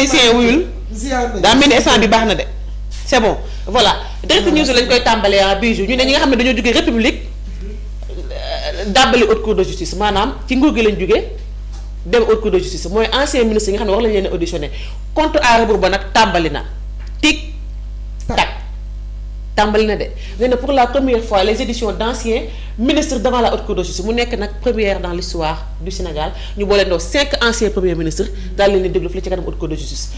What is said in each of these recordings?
technicien wuyul daa mel ni instant bi baax na de c'est bon voilà direct news lañ koy tàmbalee en bijou ñu ne ñi nga xam ne dañoo jógee république dàbbali haute cour de justice maanaam ci nguur gi lañ jógee dem haute cour de justice mooy ancien ministre yi nga xam ne wax lañ leen auditionné compte à rebours ba nag tàmbali na tic tac tàmbali na de nee na pour la première fois les éditions d'anciens ministres devant la haute cour de justice mu nekk nag première dans l'histoire du Sénégal ñu boole ndoo 5 anciens premiers ministres daal leen di déglu fii ci kanam haute cour de justice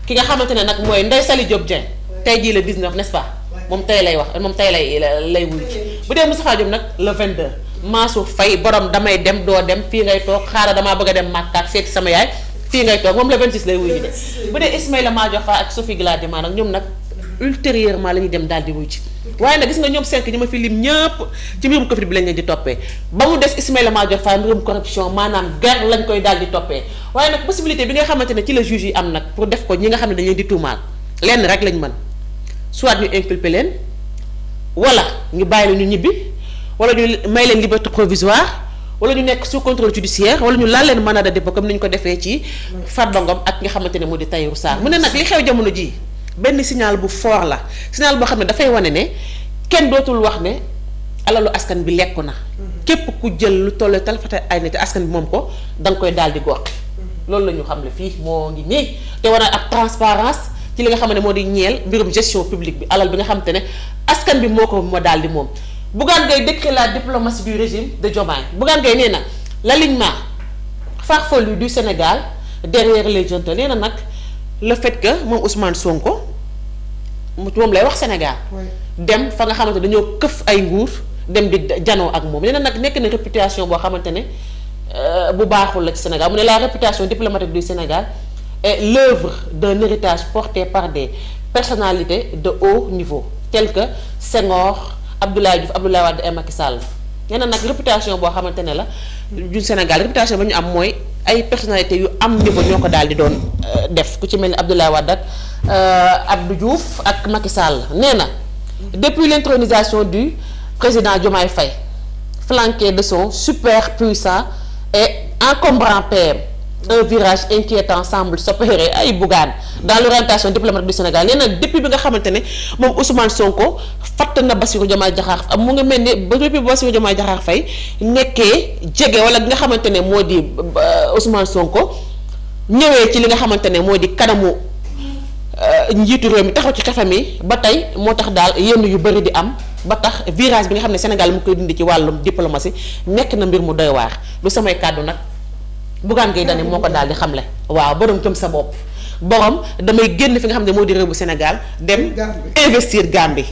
ki nga xamante ne nag mooy Ndeye Saly Diop Dieng tey jii le 19 n'est-ce pas moom tey lay wax moom tey lay wuyu bu dee Moustapha Diop nag le 22 Mansour Faye borom damay dem doo dem fii ngay toog xaaral damaa bëgg a dem Makka seeti sama yaay fii ngay toog moom le 26 lay wuyu ji de bu dee Ismaïla Madior Fall ak Sophie Gladima nag ñoom nag ultérieurement la ñuy dem daal di wuyu ci waaye nag gis nga ñoom 5 ñi ma fi lim ñëpp ci mbirum Covid bi lañ leen di toppee ba mu des Ismaïla Madior Fall mbirum corruption maanaam guerre lañ koy daal di toppee waaye nag possibilité bi nga xamante ne ci la juge yi am nag pour def ko ñi nga xam ne dañ leen di tuumaal lenn rek lañ mën soit ñu inculper leen wala ñu bàyyi la ñu ñibbi wala ñu may leen liberté provisoire wala ñu nekk sous contrôle judiciaire wala ñu laal leen mandat de dépôt comme ni ñu ko defee ci Farba Ngom ak nga xamante ne moo di Tahirou Sarr mu ne nag li xew jamono ji benn signal bu fort la signal boo xam ne dafay wane ne kenn dootul wax ne alalu askan bi lekku na képp ku jël lu toll talfata ay na te askan bi moom ko da nga koy daal di gox loolu la ñu xam ne fii moo ngi nii te war a ab transparence ci li nga xam ne moo di ñeel mbirum gestion publique bi alal bi nga xamante ne askan bi moo ko moo daal di moom Bougane Gueye décrit la diplomatie du régime de Diomaye Bougane Gueye nee na l'alignement farfelu du Sénégal derrière les juntes nee na nag le fait que moom Ousmane Sonko moom lay wax Sénégal dem fa nga xamante dañoo këf ay nguur dem di janoo ak moom nee na nag nekk na réputation boo xamante ne bu baaxul la ci Sénégal mu ne la réputation diplomatique du Sénégal est l'œuvre d'un héritage porté par des personnalités de haut niveau telles que Senghor Abdoulaye Diouf Abdoulaye Wade et Macky Sall nee na nag réputation boo xamante ne la du Sénégal réputation ba ñu am mooy ay personnalités yu am niveau ñoo ko daal di doon def ku ci mel ni Abdoulaye Wade ak Abdou Diouf ak Macky Sall nee na depuis l'intronisation du président Diomaye Faye flanqué de son super puissant et encombrant PM un virage inquiétant semble s'opérer ay Bougane dans l'orientation diplomatique du Sénégal nee na depuis bi nga xamante ne moom Ousmane Sonko fatt na Bassirou Diomaye Diakhar mu ngi mel ni ba depuis Bassirou Diomaye Diakhar Faye nekkee jege wala bi nga xamante ne moo di Ousmane Sonko ñëwee ci li nga xamante ne moo di kanamu njiitu réew mi taxaw ci xefam yi ba tey moo tax daal yenn yu bëri di am ba tax virage bi nga xam ne Sénégal mu koy dindi ci wàllum diplomatie nekk na mbir mu doy waar du samay kàddu nag Bougane Gueye Dany moo ko daal di xamle waaw borom gëm sa bopp borom damay génn fi nga xam ne moo di réew bu Sénégal dem investir Gambie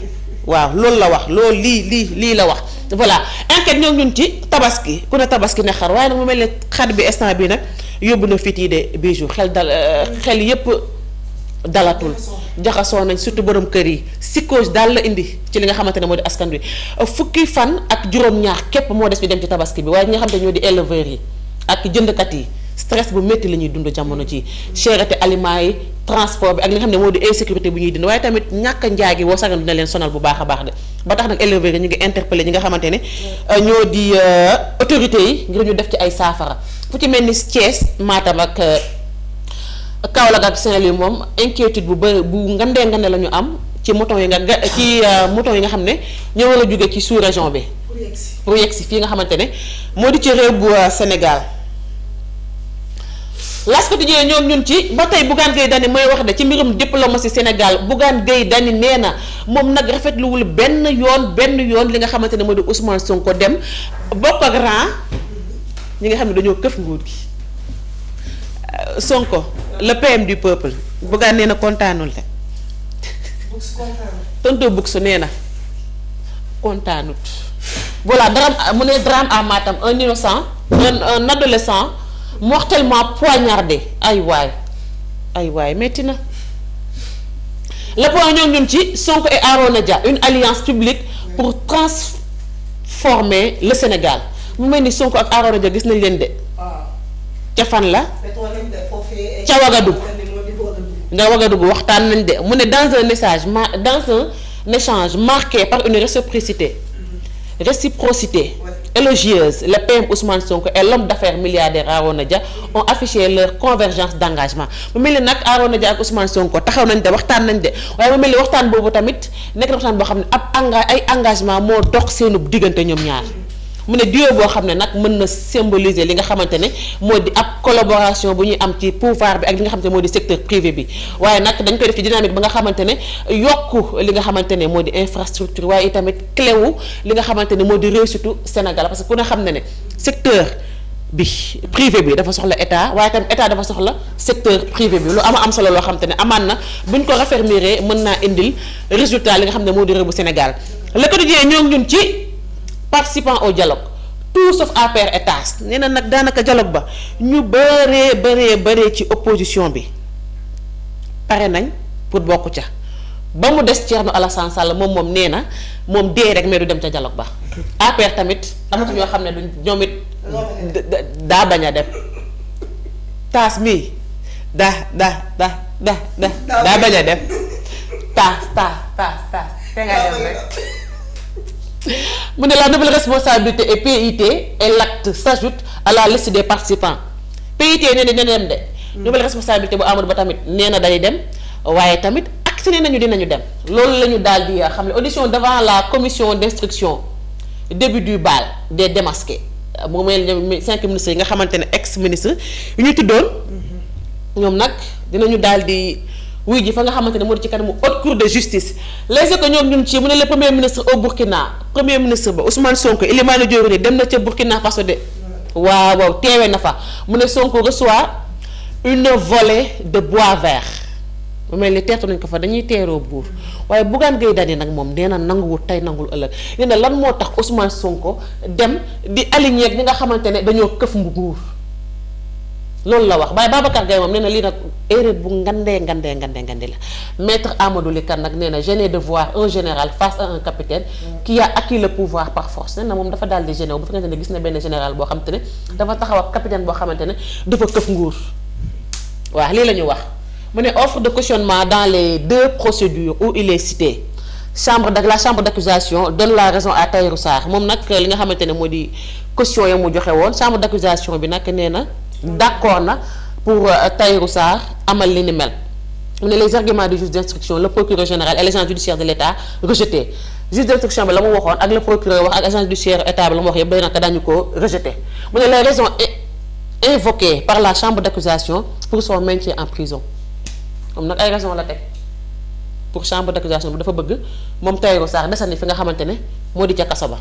waaw loolu la wax loolu lii la wax voilà enquête ñoo ñun ci tabaski ku ne tabaski ne xar waaye nag mu mel ne xar bi instant bi nag yóbbu na fit yi de bijou xel yépp dalatul jaxasoo nañ surtout borom kër yi psychose daal la indi ci li nga xamante ne moo di askan wi fukki fan ak juróom-ñaar képp moo des ñu dem ci tabaski bi waaye ñi nga xamante ne ñoo di éleveurs yi ak jëndkat yi stress bu métti la ñuy dund jamono ci cherté aliments yi transport bi ak li nga xam ne moo di insécurité bu ñuy dund waaye tamit ñàkk njaay gi woo sagan dina leen sonal bu baax a baax de ba tax nag éleveurs yi ñu ngi interpellé ñi nga xamante ne ñoo di autorités yi ngir ñu def ci ay saafara fu ci mel ni Thiès Matam ak Kaolack ak Saint-Louis moom inquiétude bu bëri bu ngandee ngande la ñu am ci mouton yi mouton yi nga xam ne ñoo war a jóge ci sous région bi pour yegsi fii nga xamante ne moo di ci réew bu Sénégal L'As Quotidien ñoom ñun ci ba tey Bougane Gueye Dany mooy wax de ci mbirum diplomatie Sénégal Bougane Gueye Dany nee na moom nag rafetluwul benn yoon li nga xamante ne moo di Ousmane Sonko dem bokk ak rang ñi nga xam ne dañoo këf nguur gi Sonko le PM du peuple Bougane nee na kontaanul de tonto Bouks nee na kontaanut voilà drame mu ne drame à Matam un innocent un adolescent mortellement poignardé ay waay metti na le point ñoom ñun ci Sonko et Arona Dia une alliance publique pour transformer le Sénégal mu mel ni Sonko ak Arona Dia gis nañ leen de ca fan la ca Ouagadougou waxtaan nañ de mu ne dans un échange marqué par une réciprocité élogieuses, le PM Ousmane Sonko et l'homme d'affaires milliardaire Arona Dia ont affiché leur convergence d'engagement mu mel ni nag Arona Dia ak Ousmane Sonko taxaw nañ de waxtaan nañ de waaye mu mel ni waxtaan boobu tamit nekk na waxtaan boo xam ne ay engagement moo dox seenub diggante ñoom ñaar mu ne duo boo xam ne nag mën na symboliser li nga xamante ne moo di ab collaboration bu ñuy am ci pouvoir bi ak li nga xamante ne moo di secteur privé bi waaye nag dañ koy def ci dynamique ba nga xamante ne yokku li nga xamante ne moo di infrastructure waaye itamit clé wu li nga xamante ne moo di réussite Sénégal parce que ku ne xam ne ne secteur bi privé bi dafa soxla état waaye tamit état dafa soxla secteur privé bi lu am solo loo xamante ne amaan na buñ ko raffermir mën naa indil résultat li nga xam ne moo di réew bu Sénégal le quotidien ñoo ngi ñun ci participant au dialogue tout sauf APR et TAS nee na nag daanaka dialogue ba ñu bëree ci opposition bi pare nañ pour bokk ca ba mu des Thierno Alassane Sall moom nee na moom dee rek mais du dem ca dialogue ba APR tamit amatu ñoo xam ne du ñoom it daa bañ a dem TAS mii daa bañ a dem TAS te nga dem rek mu ne la nouvelle responsabilité et PIT et l'acte s'ajoute à la liste des participants PIT nee na dina dem de. nouvelle responsabilité bu Amadou Ba tamit nee na day dem waaye tamit acte nee nañu dinañu dem loolu la ñu daal di xam ne audition devant la commission d'instruction début du bal des démasqués moom mooy 5 ministres yi nga xamante ne ex ministre yu ñu tuddoon ñoom nag dinañu daal di. wuy ji fa nga xamante ne moo di ci kanamu haute cour de justice les que ñoom ñun ci mu ne le premier ministre au Burkina premier ministre ba Ousmane Sonko Elimane Diori dem na ca Burkina Faso de waaw teewe na fa mu ne Sonko reçoit une volée de bois vert mu mel ni teertu nañ ko fa dañuy teeroo buur waaye Bougane Gueye Dany nag moom nee na nanguwul tey nangul ëllëg nee na lan moo tax Ousmane Sonko dem di aligné ak ñi nga xamante ne dañoo këf nguur loolu la wax waaye Babacar Gaye moom nee na lii nag erreur bu ngandee la maître Amadou Ly Kane nag nee na gêné de voir un général face à un capitaine qui a acquis le pouvoir par force nee na moom dafa daal di gêné bu fekkente ne gis na benn général boo xamante ne dafa taxaw ak capitaine boo xamante ne dafa këf nguur waaw lii la ñu wax mu ne offre de cautionnement dans les 2 procédures où il est cité la chambre d'accusation donne la raison à Tahirou Sarr moom nag li nga xamante ne moo di caution ya mu joxe woon chambre d'accusation bi nag nee na d'accord na pour Tahirou Sarr amal li ni mel mu ne les arguments du juge d'instruction le procureur général et l'agent judiciaire de l'État rejeté juge d'instruction bi la mu waxoon ak le procureur wax ak agent judiciaire État bi la mu wax yëpp day naka dañu ko rejeté mu ne les raisons invoquées par la chambre d'accusation pour son maintien en prison moom nag ay raisons la teg pour chambre d'accusation bi dafa bëgg moom Tahirou Sarr desandi fi nga xamante ne moo di ca kaso ba.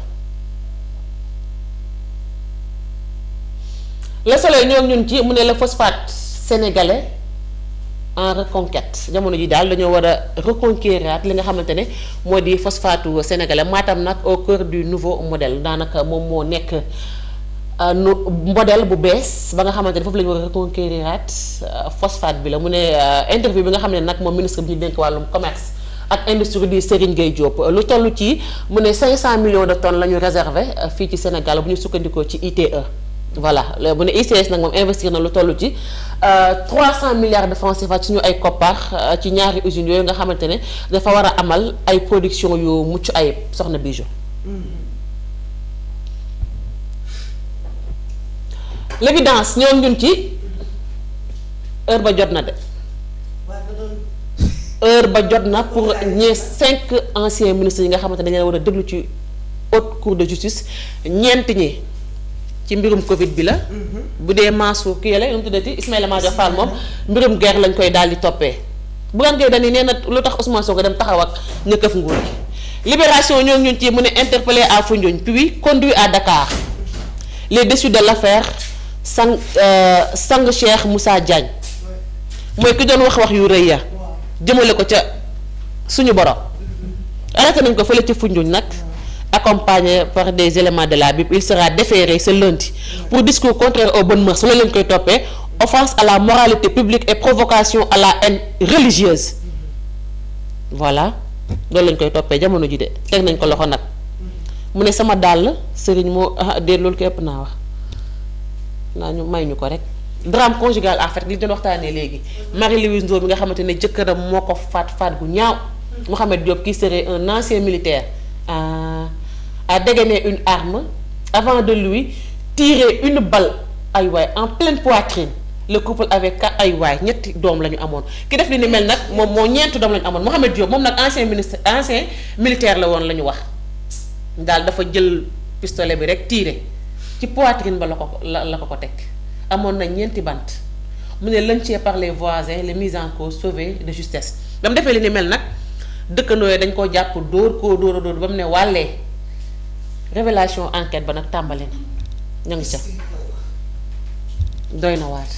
Le Soleil ñoo ñun ci mu ne le phosphate sénégalais en reconquête jamono ji daal dañoo war a reconquérir li nga xamante ne moo di phosphate sénégalais Matam nag au cœur du nouveau modèle daanaka moom moo nekk modèle bu bees ba nga xamante ne foofu la ñu war a reconquérir phosphate bi la mu ne interview bi nga xam ne nag moom ministre bi ñu dénk wàllum commerce ak industrie di Serigne Gueye Diop lu toll ci mu ne 500 millions de tonnes la ñu réservé fii ci Sénégal bu ñu sukkandikoo ci ITE. voilà bu ne ICS nag moom investir na lu toll ci 300 milliards de francs CFA ci ñu ay koppar ci ñaari usines yooyu nga xamante ne dafa war a amal ay production yu mucc ayib soxna Bijou. L'évidence ñoom ñun ci heure ba jot na de. heure ba jot na pour ñee 5 anciens ministres yi nga xamante ne dañu leen war a déglu ci haute cour de justice ñeent ñi. ci mbirum Covid bi la. bu dee maasu kii la nu mu tuddati Ismaïla Madior Fall moom mbirum guerre lañ koy daal di toppee. Bougane Gueye Dany nee na lu tax Ousmane Sonko dem taxaw ak ña këf nguur gi. Libération ñoo ñun ci mu ne interpellé à Foundiougne puis conduit à Dakar les déçus de l'affaire sang Cheikh Moussa Diagne mooy ki doon wax yu rëy ya jëmale ko ca suñu borom. arrêté nañ ko fële ci Foundiougne nag. accompagné par des éléments de la Bible il sera déféré ce lundi pour discours contraire aux bonnes mœurs la leen koy toppee offense à la moralité publique et provocation à la haine religieuse voilà loolu lañ koy toppee jamono ji de teg nañ ko loxo nag mu ne sama dàll sëriñ moo de loolu ko ëpp naa wax naa ñu may ñu ko rek drame conjugal en fait li doon waxtaanee léegi Marie-Louise Ndour bi nga xamante ne jëkkëram moo ko faat gu ñaaw Mouhamed Diop qui serait un ancien militaire a dégainé une arme avant de lui tirer une balle ay waay en pleine poitrine. Le couple avec ay waay ñetti doom la ñu amoon ki def li ni mel nag moom moo ñeenti doom la ñu amoon Mohamed Diop moom nag ancien militaire la woon la ñu wax daal dafa jël pistolet bi rek tirer ci poitrine ba la ko teg amoon na ñeenti bant mu ne lynché par les voisins les mises en cause sauvées de justesse dama defee li ni mel nag dëkkandoo yi dañ koo jàpp dóor ba mu ne wàllee révélation enquête ba nag tàmbali na ña ngi ca doy na waat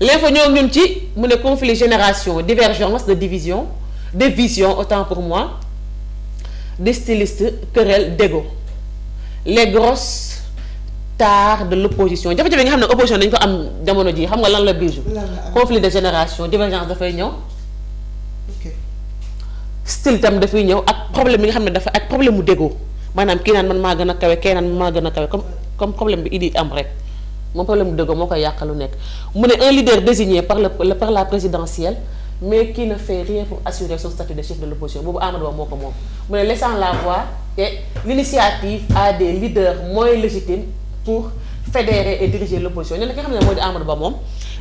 l'info ñoo ñun ci mu ne conflit génération divergence de division de vision autant pour moi des stylistes querelle d'ego les grosses tares de l'opposition jafe-jafe nga xam ne opposition dañu ko am jamono ji xam nga lan la bijou conflit de génération divergence dafay ñëw style tam dafay ñëw ak problème yi nga xam ne dafa ak problème mu d'ego maanaam kii naan man maa gën a kawe kii naan man maa gën a kawe comme problème bi idi am rek moom problème mu dëgg moo koy yàq lu nekk mu ne un leader désigné par la présidentielle mais qui ne fait rien pour assurer son statut de chef de l'opposition boobu Amadou Ba moo ko moom mu ne laissant la voix et l'initiative à des leaders moins légitimes pour fédérer et diriger l'opposition nee na ki nga xam ne mooy di Amadou Ba moom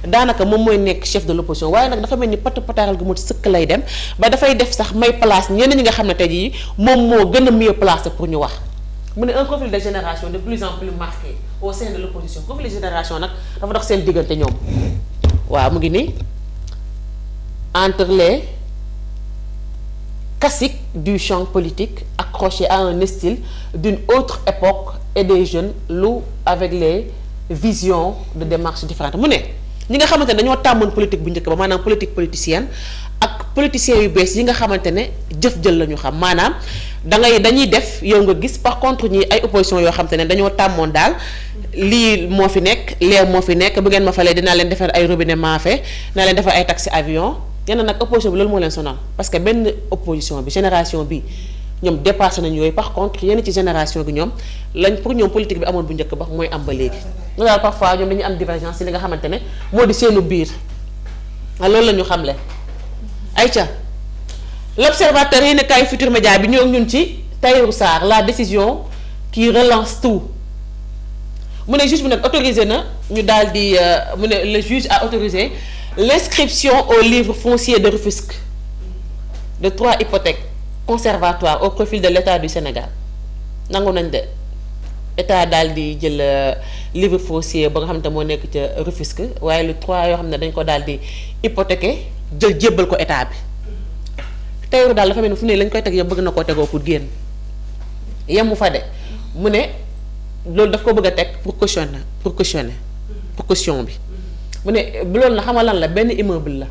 daanaka moom mooy nekk chef de l'opposition waaye nag dafa mel ni pataaral gu mu sëkk lay dem ba dafay def sax may place ñenn ñi nga xam ne tey jii moom moo gën a mieux placé pour ñu wax mu ne un conflit de génération de plus en plus marqué au sein de l'opposition conflit de génération nag dafa dox seen diggante ñoom waaw mu ngi nii entre les caciques du champ politique accrochés à un style d'une autre époque et des jeunes loups avec les visions de démarches différentes mu ne ñi nga xamante ne dañoo tàmmoon politique bu njëkk ba maanaam politique politicienne ak politiciens yu bees yi nga xamante ne jëf-jël la ñu xam maanaam dañuy def yow nga gis par contre ñi ay opposition yoo xamante ne dañoo tàmmoon daal lii moo fi nekk lee moo fi nekk bu ngeen ma falee dinaa leen defar ay robinet maafe dinaa leen defar ay taxi avion yenn nag opposition bi loolu moo leen sonal parce que benn opposition bi génération bi ñoom dépassé nañ yooyu par contre yenn ci génération gi ñoom lañ pour ñoom politique bi amoon bu njëkk ba mooy am ba léegi ñu daal parfois ñoom dañuy am divergence ci li nga xamante ne moo di seenu biir loolu la ñu xamle ayca l'observateur yi ne kay Futurs Médias bi ñoo ñun ci Tahirou Sarr la décision qui relance tout mu ne juge bi nag autorisé na ñu daal di mu ne le juge a autorisé l'inscription au livre foncier de Rufisque de 3 hypothèques conservatoires au profit de l'État du Sénégal nangu nañ de état daal di jël livre foncier ba nga xam ne moo nekk ca Rufisque waaye lu 3 yoo xam ne dañ ko daal di hypothéquer jël jébbal ko état bi Tahirou daal dafa mel ni fu ne lañ koy teg yow bëgg na koo tegoo pour génn yemu fa de mu ne loolu daf ko bëgg a teg pour caution bi mu ne bu loolu na xam nga lan la benn immeuble la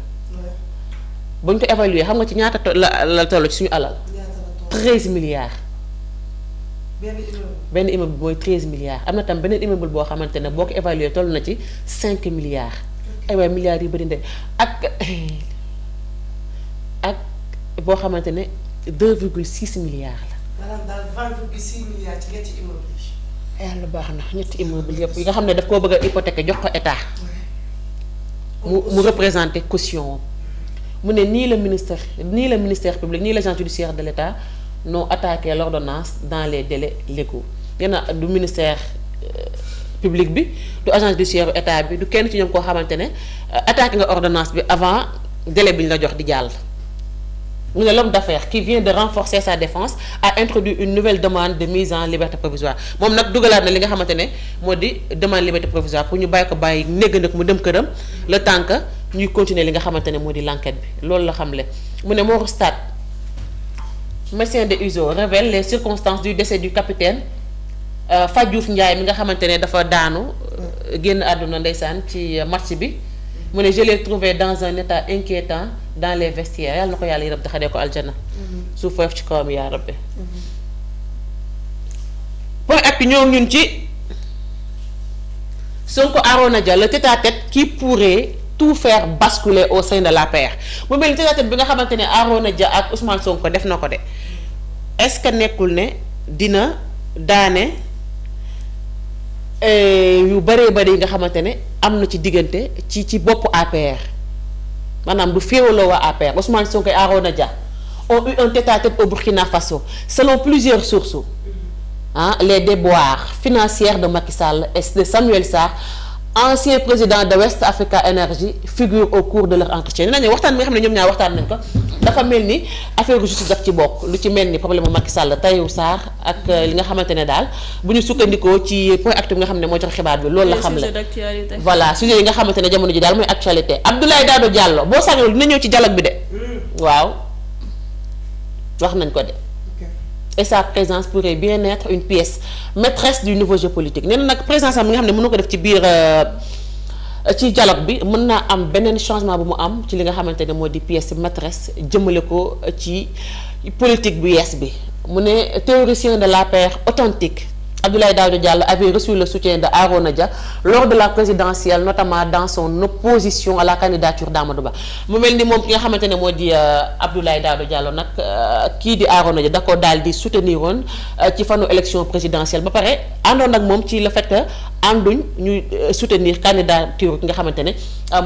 bu ñu ko évaluer xam nga ci ñaata la toll ci suñu alal 13 milliards benn immeuble bi mooy 13 milliards am na tam beneen immeuble boo xamante ne boo ko évaluer toll na ci 5 milliards ay waay milliards yu bëri nde ak boo xamante ne 2,6 milliards la. maanaam daal 20,6 milliards ci ñetti immeuble yi. yàlla baax na ñetti immeuble yëpp yi nga xam ne daf koo bëgg a hypothéquer jox ko état. mu représenter caution mu ne ni le ministère public ni l'agent judiciaire de l'État n'ont attaqué l'ordonnance dans les délais légaux nee na du ministère public bi du agent judiciaire état bi du kenn ci ñoom koo xamante ne attaqué nga ordonnance bi avant délai bi ñu la jox di jàll. mu ne l'homme d'affaires qui vient de renforcer sa défense a introduit une nouvelle demande de mise en liberté provisoire moom nag dugalaat na li nga xamante ne moo di demande liberté provisoire pour ñu bàyyi néggandiku mu dem këram le temps que ñuy continuer li nga xamante ne moo di l'enquête bi loolu la xamle mu ne Mor Stade médecin de USO révèle les circonstances du décès du capitaine Fadiouf Ndiaye mi nga xamante ne dafa daanu génn àdduna ndeysaan ci match bi mu ne je l'ai trouvé dans un état inquiétant dans les vestiaires yàlla na ko yàlla yërëm taxadee ko aljana suuf foofu ci kawam yaa rabbi point actu ñoo ñun ci Sonko Arona Dia le tête-à-tête qui pourrait tout faire basculer au sein de l'APR mu mel ni tête-à-tête bi nga xamante ne Arona Dia ak Ousmane Sonko def na ko de est-ce que nekkul ne dina daane yu bëree bëri yi nga xamante ne am na ci diggante ci boppu APR maanaam du féewaloo waa APR Ousmane Sonko et Arona Dia ont eu un tête-à-tête au Burkina Faso selon plusieurs sources les déboires financiers de Macky Sall et de Samuel Sarr ancien président de West Africa Energy figure au cours de leur entretien nee nañu waxtaan bi nga xam ne ñoom ñaar waxtaan nañ ko dafa mel ni affaire justice daf ci bokk lu ci mel ni problème mu Macky Sall Tahirou Sarr ak li nga xamante ne daal bu ñu sukkandikoo ci point actu bi nga xam ne moo jox xibaar bi loolu la xam la voilà sujet yi nga xamante ne jamono ji daal mooy actualité Abdoulaye Daouda Diallo boo sàgganul dina ñëw ci dialogue bi de waaw wax nañ ko de et sa présence pourrait bien être une pièce maîtresse du nouveau jeu politique nee na nag présence am bi nga xam ne mën na ko def ci biir ci dialogue bi mën naa am beneen changement bu mu am ci li nga xamante ne moo di pièce maîtresse jëmale ko ci politique bu yees bi mu ne théoricien de l'APR authentique Abdoulaye Daouda Diallo avait reçu le soutien de Arona Dia lors de la présidentielle notamment dans son opposition à la candidature d'Amadou Ba mu mel ni moom ki nga xamante ne moo di Abdoulaye Daouda Diallo nag kii di Arona Dia da ko daal di soutenir woon ci fanu élection présidentielle ba pare àndoon ak moom ci le fait que ànduñ ñuy soutenir candidature ki nga xamante ne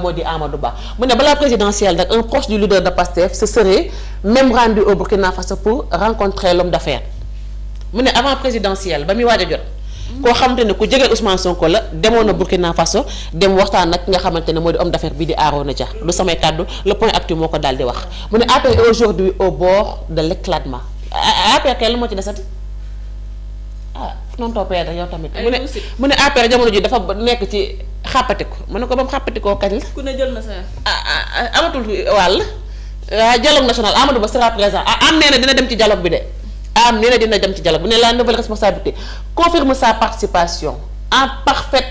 moo di Amadou Ba mu ne balaa présidentielle nag un proche du leader de PASTEF se serait même rendu au Burkina Faso pour rencontrer l'homme d'affaires mu ne avant présidentielle ba muy waaj a jot koo xamante ne ku jege Ousmane Sonko la demoon na Burkina Faso dem waxtaan nag nga xamante ne moo di homme d'affaires bii di Arona Dia lu samay kàddu le point actu moo ko daal di wax mu ne APR est aujourd'hui au bord de l'éclatement APR kay la moo ci desati noonu toppee yow tamit mu ne APR jamono ji dafa nekk ci xàppatiku mu ne ko ba mu xàppatikoo kañ la ku ne jël na sa amatul wàll dialogue national Amadou Ba sera présent am nee na dina dem ci dialogue bi de am nee na dina dem ci dialogue bu ne la nouvelle responsabilité confirme sa participation en parfaite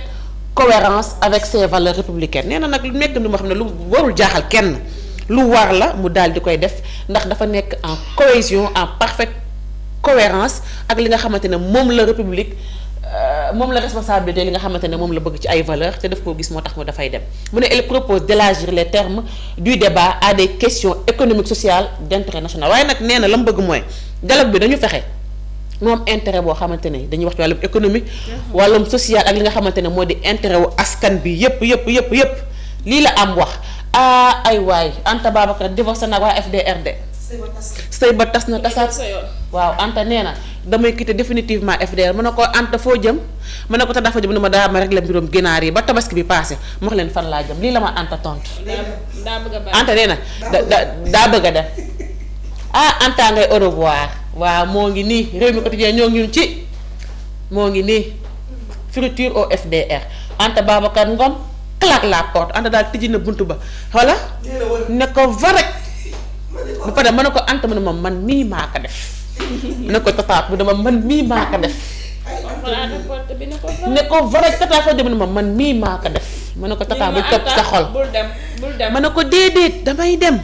cohérence avec ses valeurs républicaines nee na nag lu nekk lu ma xam ne lu warul jaaxal kenn lu war la mu daal di koy def ndax dafa nekk en cohésion en parfaite cohérence ak li nga xamante ne moom la république moom la responsabilité li nga xamante ne moom la bëgg ci ay valeurs te daf koo gis moo tax mu dafay dem mu ne elle propose d'élargir les termes du débat à des questions économiques sociales d'intérêt national waaye nag nee na la mu bëgg mooy dialogue bi dañu fexe moom intérêt boo xamante ne dañuy wax ci wàllum économique wàllum social ak li nga xamante ne moo di intérêt wu askan bi yëpp lii la am wax ay waay Anta Babacar divorcé nag waa FDRD sëy ba tas na tasaat waaw Anta nee na damay quitter définitivement FDR mën na ko Anta foo jëm mën na ko tax dafa jëm ne ma daa ma régler mbirum ginaar yi ba tabaski bi passé mu wax leen fan laa jëm lii la ma Anta tontu Anta nee na daa bëgg a dem Anta ngay au revoir waaw moo ngi nii réew mi quotidien ñoo ngi ñun ci moo ngi nii friture au FDR Anta Babacar Ngom claque la porte Anta daal tijji na buntu ba voilà ne ko va rek bu pare mën na ko Anta mu ne ma man mii maa ko def ne ko tataat bu dama man mii maa ko def ne ko va rek tataat foo jëm ne ma man mii maa ko def mën na ko tataat bu topp sa xol bul dem mën na ko déedéet damay dem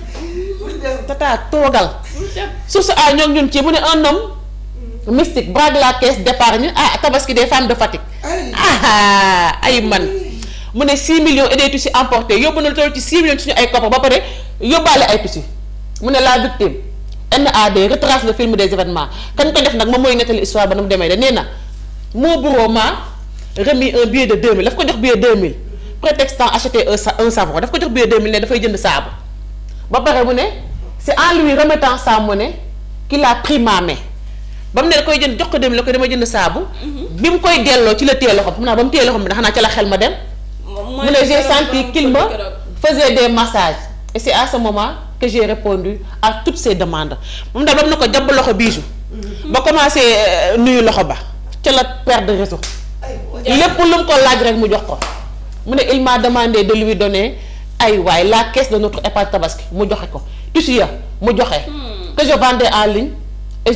tataat toogal source a ñoo ngi ñun ci mu ne un homme mystique braque la caisse d'épargne tabaski des femmes de Fatick ay man mu ne 6 millions et des tissus emportés yóbbu na lu toll ci 6 millions suñu ay koppar ba pare yóbbaale ay tissus mu ne la victime NAD retrace le film des événements kañ ko def nag moom mooy nettali histoire ba na mu demee de nee na mon bourreau m'a remis un billet de 2000 daf ko jox billet 2000 prétextant acheter un savon daf ko jox billet 2000 ne dafay jënd saabu ba pare mu ne c'est en lui remettant sa monnaie qu'il a pris ma main ba mu ne da koy jënd jox ko 2000 la ko dama jënd saabu bi mu koy delloo ci la téye loxo xam naa ba mu téye loxo bi xanaa ca la xel ma dem mu ne j'ai senti qu'il me faisait des massages et c'est à ce moment que j'ai répondu à toutes ces demandes moom daal ba mu ne ko jàpp loxo Bijou ba commencé nuyu loxo ba ca la perte de réseau lépp lu mu ko laaj rek mu jox ko mu ne il m'a demandé de lui donner ay waay la caisse de notre épargne tabaski mu joxe ko tissu ya mu joxe que je vendais en ligne et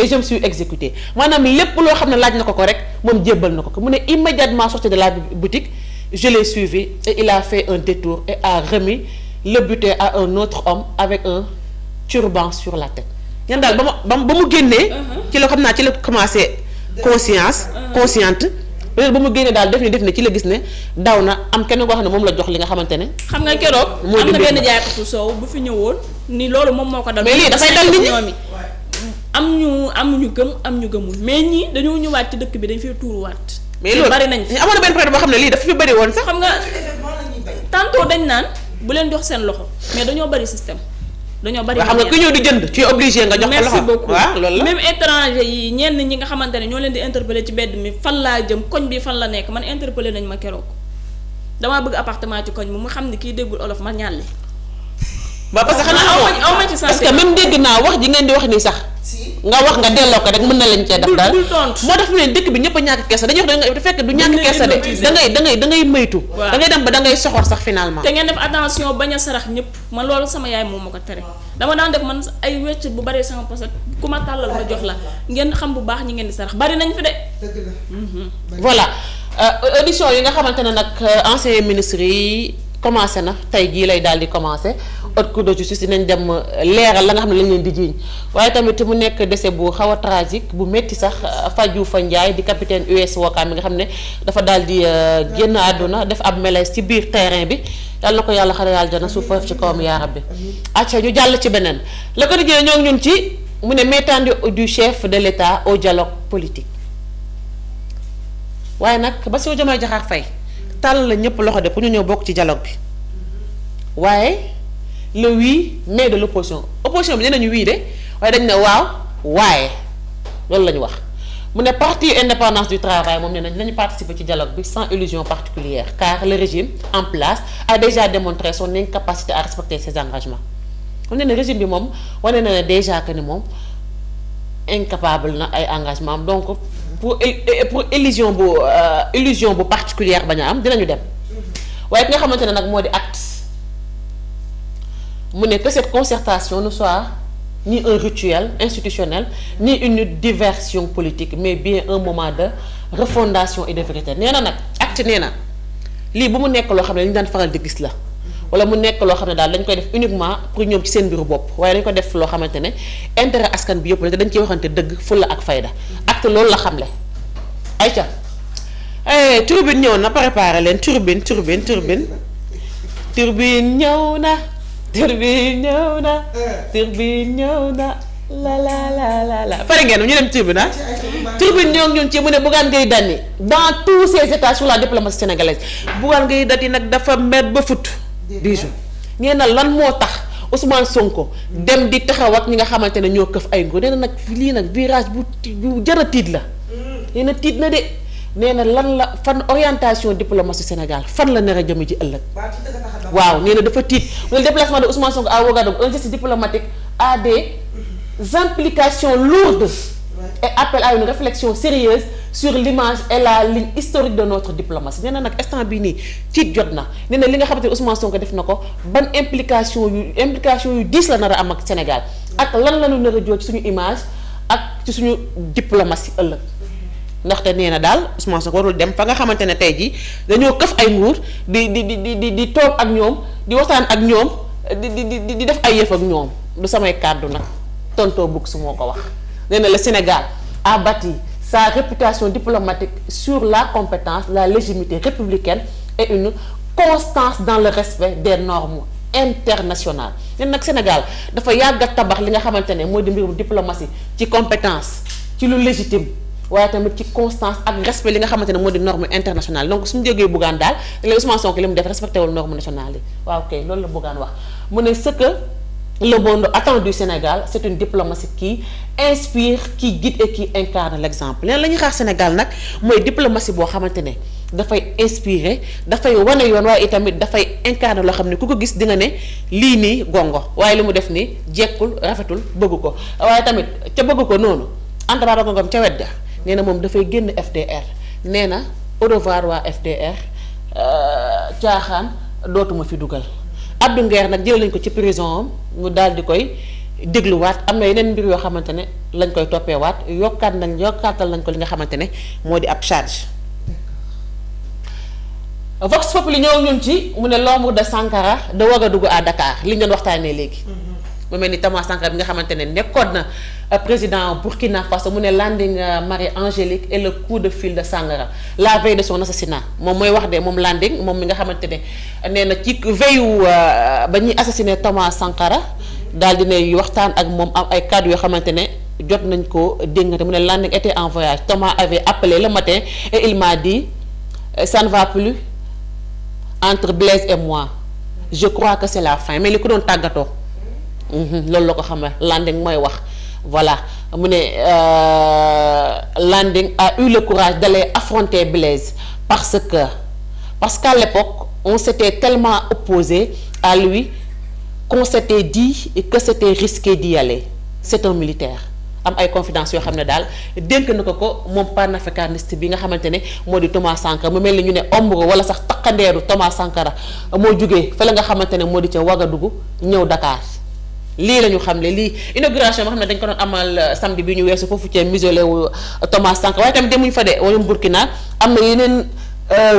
je me suis exécuté maanaam lépp loo xam ne laaj na ko rek moom jébbal na ko mu ne immédiatement sorti de la boutique je l'ai suivi et il a fait un détour et a remis le butin à un autre homme avec un turban sur la tête ñan daal ba mu génnee ci la xam naa ci la commencé consciente peut-être ba mu génnee daal def ne ci la gis ne daw na am kenn koo xam ne moom la jox li nga xamante ne xam nga keroog am na benn jaaykatu soow bu fi ñëwoon ni loolu moom moo ko dal mais lii dafay dal nit ñi am ñu gëm am ñu gëmul mais ñii dañoo ñëwaat ci dëkk bi dañ fee tuuruwaat mais loolu bari nañ fi amoon na benn période boo xam ne lii dafa fi bari woon sax xam nga tantôt dañ naan bu leen jox seen loxo mais dañoo bari système dañoo bari. xam nga ku ñëw di jënd tu es obligé nga jox ko loxo. merci beaucoup waaw loolu la. même étranger yi ñenn ñi nga xamante ne ñoo leen di interpeller ci bedd mi fan laa jëm koñ bi fan la nekk man interpeller nañ ma keroog damaa bëgg appartement ci koñ bi mu xam ne kii déggul olof ma ñàlli. ba parce que xanaa aw ma ci parce que même dégg naa wax ji ngeen di wax nii sax. nga wax nga delloo ko rek mën na leen cee def dara. moo tax mu ne dëkk bi ñëpp a ñàkk kersa dañuy wax da fekk du ñàkk kersa de da ngay maytu. da ngay dem ba da ngay soxor sax finalement. te ngeen def attention bañ a sarax ñëpp man loolu sama yaay moom ma ko tere dama daan def man ay wecc bu baree sama poset ku ma tàllal ma jox la ngeen xam bu baax ñi ngeen di sarax bari nañ fi de. voilà audition yi nga xamante ne nag ancien ministre yi commencé na tey jii lay daal di commencé haute cour de justice dinañ dem leeral la nga xam ne lañ leen di jiiñ waaye tamit mu nekk décès bu xaw a tragique bu métti sax Fadiouf Ndiaye di capitaine US Ouakam mi nga xam ne dafa daal di génn àdduna def ab malaise ci biir terrain bi yàlla na ko yàlla xare yàlla jana suuf foofu ci kawam yaa rabbi. acca ñu jàll ci beneen la ko di jëlee ñoo ngi ñun ci mu ne main tendue du chef de l'État au dialogue politique waaye nag Bassirou Diomaye Diakhar Faye tàll la ñëpp loxo de pour ñu ñëw bokk ci dialogue bi waaye le oui mais de l'opposition opposition bi nee nañu wii de waaye dañ ne waaw waaye loolu la ñu wax mu ne parti indépendance du travail moom nee nañ nañu participer ci dialogue bi sans illusion particulière car le régime en place a déjà démontré son incapacité à respecter ses engagements moom nee na régime bi moom wane na ne déjà que ni moom incapable na ay engagement am donc pour illusion bu particulière bañ a am dinañu dem waaye ki nga xamante ne nag moo di acte mu ne que cette concertation ne soit ni un rituel institutionnel ni une diversion politique mais bien un moment de refondation et de vérité nee na nag acte nee na lii bu mu nekk loo xam ne li ñu daan faral di gis la wala mu nekk loo xam ne daal dañ koy def uniquement pour ñoom ci seen mbiru bopp waaye dañ ko def loo xamante ne intérêt askan bi yëpp la te dañ ciy waxante dëgg fulla ak fayda acte loolu la xamle ayca turbine ñëw na préparé leen turbine ñëw na turbine ñëw na la pare ngeen ñu dem turbine ah turbine ñoo ngi ñun ci mu ne Bougane Gueye Dany dans tous ses états sur la diplomatie sénégalaise Bougane Gueye Dany nag dafa mer ba fut bijou ngeen na lan moo tax Ousmane Sonko dem di taxaw ak ñi nga xamante ne ñoo këf ay nguur nee na nag lii nag virage bu jar a tiit la nee na tiit na de nee na lan la fan orientation diplomatie Sénégal fan la nar a jëm ji ëllëg waaw nee na dafa tiit le déplacement de Ousmane Sonko à Ouagadougou un geste diplomatique a des implications lourdes et appelle à une réflexion sérieuse sur l'image et la ligne historique de notre diplomatie nee na nag instant bii nii tiit jot na nee na li nga xamante ne Ousmane Sonko def na ko ban implication yu diis la nar a am ak Sénégal ak lan la ñu nar a jóg ci suñu image ak ci suñu diplomatie ëllëg ndaxte nee na daal Ousmane Sonko warul dem fa nga xamante ne tey jii dañoo këf ay nguur di toog ak ñoom di waxtaan ak ñoom di def ay yëf ak ñoom du samay kàddu nag tonton Bouks moo ko wax nee na le Sénégal a bâti sa réputation diplomatique sur la compétence la légitimité républicaine et une constance dans le respect des normes internationales nee nag Sénégal dafa yàgg a tabax li nga xamante ne moo di mbirum diplomatie ci compétence ci lu légitime waaye tamit ci constance ak respect li nga xamante ne moo di norme internationale donc suñu jógee Bougane daal léegi Ousmane Sonko li mu def respecté wul norme nationale yi waaw kay loolu la Bougane wax mu ne ce que le monde attend du Sénégal c'est une diplomatie qui inspire qui guide et qui incarne l'exemple leen la ñuy xaar Sénégal nag mooy diplomatie boo xamante ne dafay inspirer dafay wane yoon waaye itamit dafay incarner loo xam ne ku ko gis di nga ne lii nii gongo waaye li mu def nii jekkul rafetul bëgg ko waaye tamit ca bëgg ko noonu Anta Babacar Ngom ca wet ga nee na moom dafay génn FDR nee na au revoir waa FDR caaxaan dootuma fi dugal Abdou Nguer nag jël lañ ko ci prison am mu daal di koy dégluwaat am na yeneen mbir yoo xamante ne lañ koy toppeewaat yokkaatal nañ ko li nga xamante ne moo di ab charge. Vox Populi ñëw ñun ci mu ne l'ombre de Sankara de Ouagadougou à Dakar li ñu doon waxtaanee léegi. mu mel ni Thomas Sankara bi nga xamante ne nekkoon na président Burkina Faso mu ne landing Marie Angélique et le coup de fil de Sankara la veille de son assassinat moom mooy wax de moom landing moom mi nga xamante ne nee na ci veille ba ñuy assassiné Thomas Sankara daal di ne waxtaan ak moom am ay cadres yoo xamante ne jot nañ ko déngate mu ne landing était en voyage Thomas avait appelé le matin et il m'a dit ça ne va plus entre Blaise et moi je crois que c'est la fin mais li ko doon tàggatoo. loolu la ko xamee Landing mooy wax voilà mu ne Landing a eu le courage d'aller affronter Blaise parce qu'à l'époque on s'était tellement opposé à lui qu'on s'était dit que c'était risqué d'y aller. C'est un militaire. Am ay confidence yoo xam ne daal dénk na ko moom panafricaniste bi nga xamante ne moo di Thomas Sankara mu mel ni ñu ne ombre wala sax takkandeeru Thomas Sankara moo jugee fële nga xamante ne moo di ca Ouagadougou ñëw Dakar lii la ñu xam ne lii inauguration boo xam ne dañ ko doon amal samedi bi ñu weesu foofu ca mausolée wu Thomas Sankara waaye tamit demuñ fa de wala Burkina am na yeneen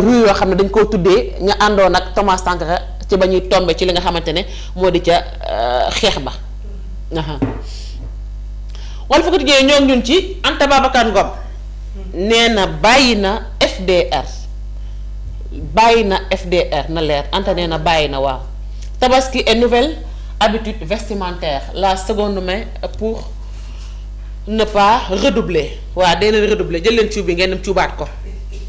rue yoo xam ne dañ koo tuddee ñu àndoon ak Thomas Sankara ci ba ñuy tombé ci li nga xamante ne moo di ca xeex ba. wala fa ko tijjee ñoo ñun ci Anta Babacar Ngom nee na bàyyi na FDR na leer Anta nee na bàyyi na waaw tabaski et nouvelle habitude vestimentaire la seconde main pour ne pas redoubler waaw dee leen redoubler jël leen cuub bi ngeen dem cuubaat ko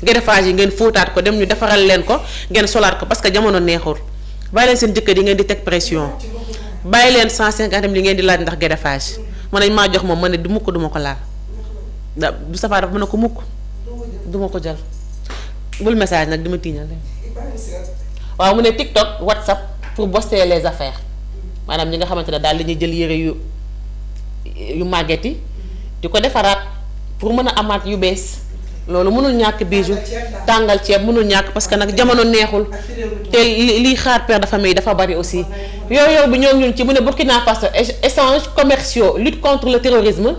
greffage yi ngeen fóotaat ko dem ñu defaral leen ko ngeen solaat ko parce que jamono neexul bàyyi leen seen jëkkër yi ngeen di teg pression bàyyi leen 150 li ngeen di laaj ndax greffage man nañ maa jox moom ma ne du mukk duma ko laal da du safaa dafa mën a ko mukk duma ko jël bul message nag dima tiiñal waaw mu ne TikTok WhatsApp pour booster les affaires maanaam ñi nga xamante ne daal li ñuy jël yére yu màgget yi di ko defaraat pour mën a amaat yu bees loolu mënul ñàkk bijou tàngal ceeb mënul ñàkk parce que nag jamono neexul te liy xaar père de famille dafa bari aussi yooyu bi ñoo ñun ci mu ne Burkina Faso échanges commerciaux lutte contre le terrorisme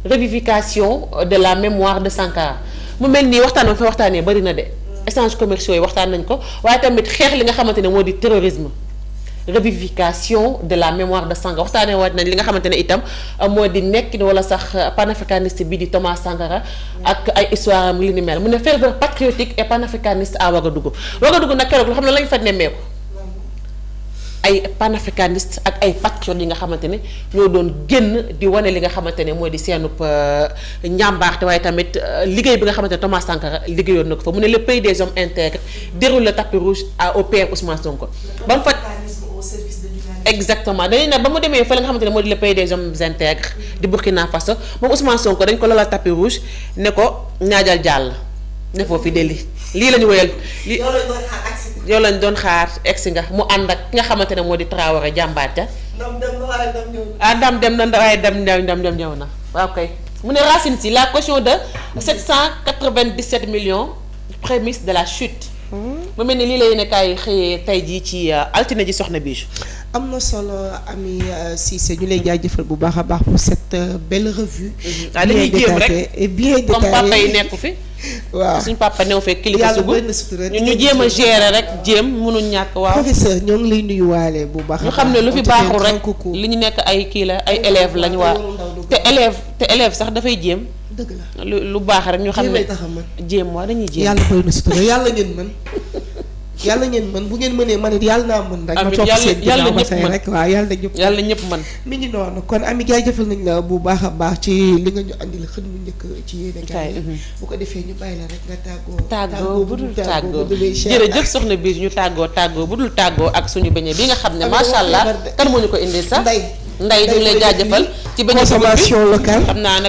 revivification de la mémoire de Sankara mu mel nii waxtaan ba fa waxtaanee bari na de échanges commerciaux yi waxtaan nañ ko waaye tamit xeex li nga xamante ne moo di terrorisme revivification de la mémoire de Sankara waxtaanee waat nañ li nga xamante ne itam moo di nekk wala sax panafricaniste bi di Thomas Sankara ak ay histoire am li ni mel mu ne ferveur patriotique et panafricaniste à Ouagadougou nag keroog loo xam ne lañu fa nemmeeku ay panafricaniste ak ay patriotes yi nga xamante ne ñoo doon génn di wane li nga xamante ne moo di seenub njàmbaarte waaye tamit liggéey bi nga xamante ne Thomas Sankara liggéeyoon na ko fa mu ne le pays des hommes intègres déroule le tapis rouge au père Ousmane Sonko ba mu fa exactement dañuy ne ba mu demee fa la nga xamante ne moo di le pays des hommes intègres di Burkina Faso moom Ousmane Sonko dañ ko lalal tapis rouge ne ko ñaajal jàll ne foofu delli lii la ñu wéyal li yow lañ doon xaar egsi nga mu ànd ak ki nga xamante ne moo di Traoré jàmbaar ja ndam dem na waaye dem ñëw na waaw kay mu ne Racine Sy la caution de 797 millions prémisse de la chute mu mel ni lii la yéene kaay xëyee tey jii ci altine ji soxna Bijou am na solo Ami Cissé ñu lay jaajëfal bu baax a baax pour cette belle revue. waaw dañuy jéem rek et bien détaillée comme papa yi nekku fi. waaw suñ papa new fee kilifa sugu ñu jéem a gérer rek jéem mënuñ ñàkk waaw. professeur ñoo ngi lay nuyuwaale bu baax a baax. ñu xam ne lu fi baaxul rek li ñu nekk ay kii la ay élèves lañ waa te élève sax dafay jéem. dëgg la lu baax rek ñu xam ne jéem waa dañuy jéem. yàlla bëri na sutura yàlla ngeen mën. yàlla ngeen mën bu ngeen mënee man it yàlla naa mën rek ma topp seen ginnaaw ba say rek waaw yàlla ñëpp mën mi ngi noonu kon Ami jaajëfal nañ la bu baax a baax ci li nga ñu andil xët mu njëkk ci yéene kaay bu ko defee ñu bàyyi la rek nga tàggoo bu dul tàggoo jërëjëf soxna biir ñu tàggoo bu dul tàggoo ak suñu beñe bi nga xam ne macha allah kan moo ñu ko indil sax nday ñu lay jaajëfal ci beñe consommation locale xam naa ne